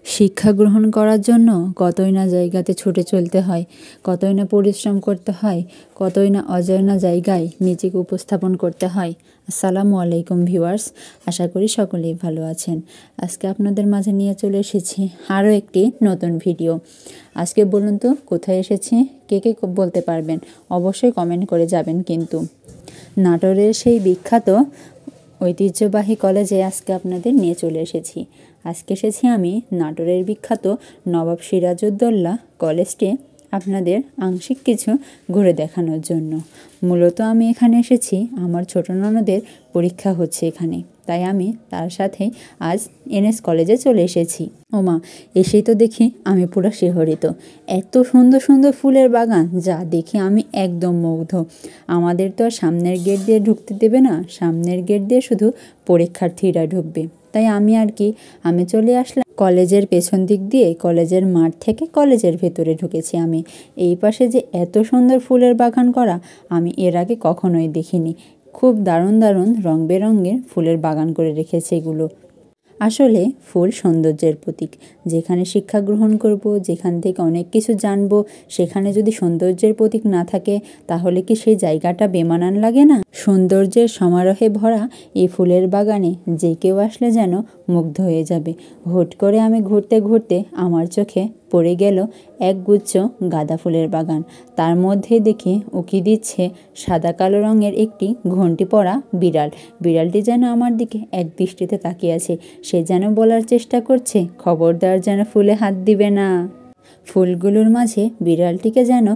শিক্ষা গ্রহণ করার জন্য কতই না জায়গাতে ছুটে চলতে হয়, কতই না পরিশ্রম করতে হয়, কতই না অজানা জায়গায় নিজেকে উপস্থাপন করতে হয়। আসসালামু আলাইকুম ভিউয়ার্স, আশা করি সকলেই ভালো আছেন। আজকে আপনাদের মাঝে নিয়ে চলে এসেছি আরও একটি নতুন ভিডিও। আজকে বলুন তো কোথায় এসেছি, কে কে বলতে পারবেন? অবশ্যই কমেন্ট করে যাবেন। কিন্তু নাটোরের সেই বিখ্যাত ঐতিহ্যবাহী কলেজে আজকে আপনাদের নিয়ে চলে এসেছি। আজকে এসেছি আমি নাটোরের বিখ্যাত নবাব সিরাজউদ্দৌলা কলেজটি আপনাদের আংশিক কিছু ঘুরে দেখানোর জন্য। মূলত আমি এখানে এসেছি, আমার ছোট ননদের পরীক্ষা হচ্ছে এখানে, তাই আমি তার সাথে আজ এনএস কলেজে চলে এসেছি। ওমা, এসেই তো দেখি আমি পুরো শিহরিত। এত সুন্দর সুন্দর ফুলের বাগান, যা দেখি আমি একদম মুগ্ধ। আমাদের তো আর সামনের গেট দিয়ে ঢুকতে দেবে না, সামনের গেট দিয়ে শুধু পরীক্ষার্থীরা ঢুকবে। তাই আমি চলে আসলাম কলেজের পেছন দিক দিয়ে, কলেজের মাঠ থেকে কলেজের ভেতরে ঢুকেছি আমি। এই পাশে যে এত সুন্দর ফুলের বাগান করা আমি এর আগে কখনোই দেখিনি। খুব দারুণ দারুণ রং বেরঙের ফুলের বাগান করে রেখেছে এগুলো। আসলে ফুল সৌন্দর্যের প্রতীক। যেখানে শিক্ষা গ্রহণ করব, যেখান থেকে অনেক কিছু জানব, সেখানে যদি সৌন্দর্যের প্রতীক না থাকে তাহলে কি সেই জায়গাটা বেমানান লাগে না? সৌন্দর্যের সমারোহে ভরা এই ফুলের বাগানে যে কেউ আসলে যেন মুগ্ধ হয়ে যাবে। হুট করে আমি ঘুরতে ঘুরতে আমার চোখে পড়ে গেল একগুচ্ছ গাঁদা ফুলের বাগান। তার মধ্যে দেখি উকি দিচ্ছে সাদা কালো রঙের একটি ঘণ্টি পরা বিড়াল। বিড়ালটি যেন আমার দিকে এক দৃষ্টিতে তাকিয়ে আছে। সে যেন বলার চেষ্টা করছে, খবরদার যেন ফুলে হাত দিবে না। ফুলগুলোর মাঝে বিড়ালটিকে যেন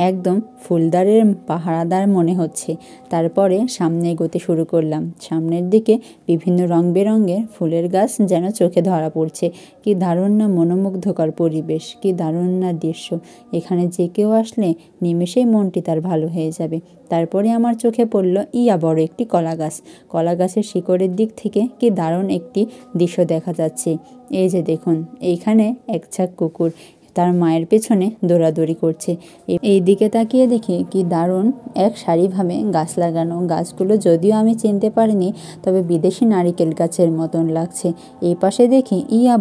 একদম ফুলদারের পাহারাদার মনে হচ্ছে। তারপরে সামনে এগোতে শুরু করলাম। সামনের দিকে বিভিন্ন রং বেরঙের ফুলের গাছ যেন চোখে ধরা পড়ছে। কি দারুণ না মনোমুগ্ধকর পরিবেশ, কি দারুণ না দৃশ্য। এখানে যে কেউ আসলে নিমেষেই মনটি তার ভালো হয়ে যাবে। তারপরে আমার চোখে পড়ল বড় একটি কলা গাছ। কলা গাছের শিকড়ের দিক থেকে কি দারুণ একটি দৃশ্য দেখা যাচ্ছে। এই যে দেখুন, এইখানে এক ঝাঁক কুকুর তার মায়ের পেছনে দৌড়াদৌড়ি করছে। এই দিকে তাকিয়ে দেখি কি দারুণ এক সারিভাবে গাছ লাগানো। গাছগুলো যদিও আমি চিনতে পারিনি, তবে বিদেশি নারিকেল গাছের মতন লাগছে। এই পাশে দেখি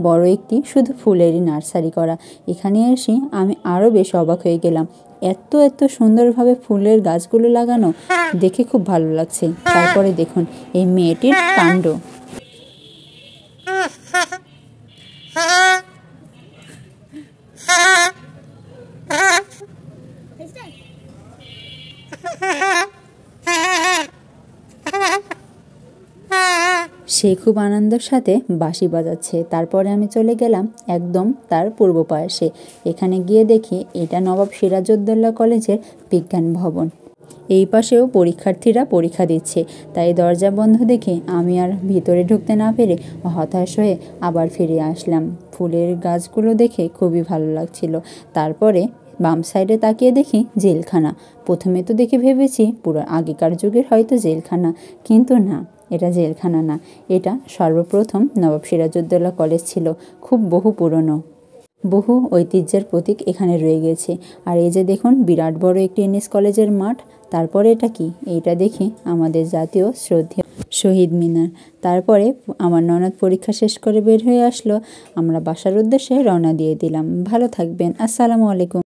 বড় একটি শুধু ফুলেরই নার্সারি করা। এখানে এসে আমি আরও বেশ অবাক হয়ে গেলাম। এত এত সুন্দরভাবে ফুলের গাছগুলো লাগানো দেখে খুব ভালো লাগছে। তারপরে দেখুন এই মেয়েটির কাণ্ড। সে খুব আনন্দের সাথে বাঁশি বাজাচ্ছে। তারপরে আমি চলে গেলাম একদম তার পূর্ব পাশে। এখানে গিয়ে দেখি এটা নবাব সিরাজউদ্দৌলা কলেজের বিজ্ঞান ভবন। এই পাশেও পরীক্ষার্থীরা পরীক্ষা দিচ্ছে, তাই দরজা বন্ধ দেখে আমি আর ভিতরে ঢুকতে না পেরে হতাশ হয়ে আবার ফিরে আসলাম। ফুলের গাছগুলো দেখে খুবই ভালো লাগছিল। তারপরে বাম সাইডে তাকিয়ে দেখি জেলখানা। প্রথমে তো দেখে ভেবেছি পুরো আগেকার যুগের হয়তো জেলখানা, কিন্তু না, এটা জেলখানা না। এটা সর্বপ্রথম নবাব সিরাজউদ্দৌলা কলেজ ছিল। খুব বহু পুরনো, বহু ঐতিহ্যের প্রতীক এখানে রয়ে গেছে। আর এই যে দেখুন বিরাট বড় একটি এনএস কলেজের মাঠ। তারপরে এটা কি? এইটা দেখি আমাদের জাতীয় শ্রদ্ধেয় শহীদ মিনার। তারপরে আমার ননদ পরীক্ষা শেষ করে বের হয়ে আসলো। আমরা বাসার উদ্দেশ্যে রওনা দিয়ে দিলাম। ভালো থাকবেন। আসসালামু আলাইকুম।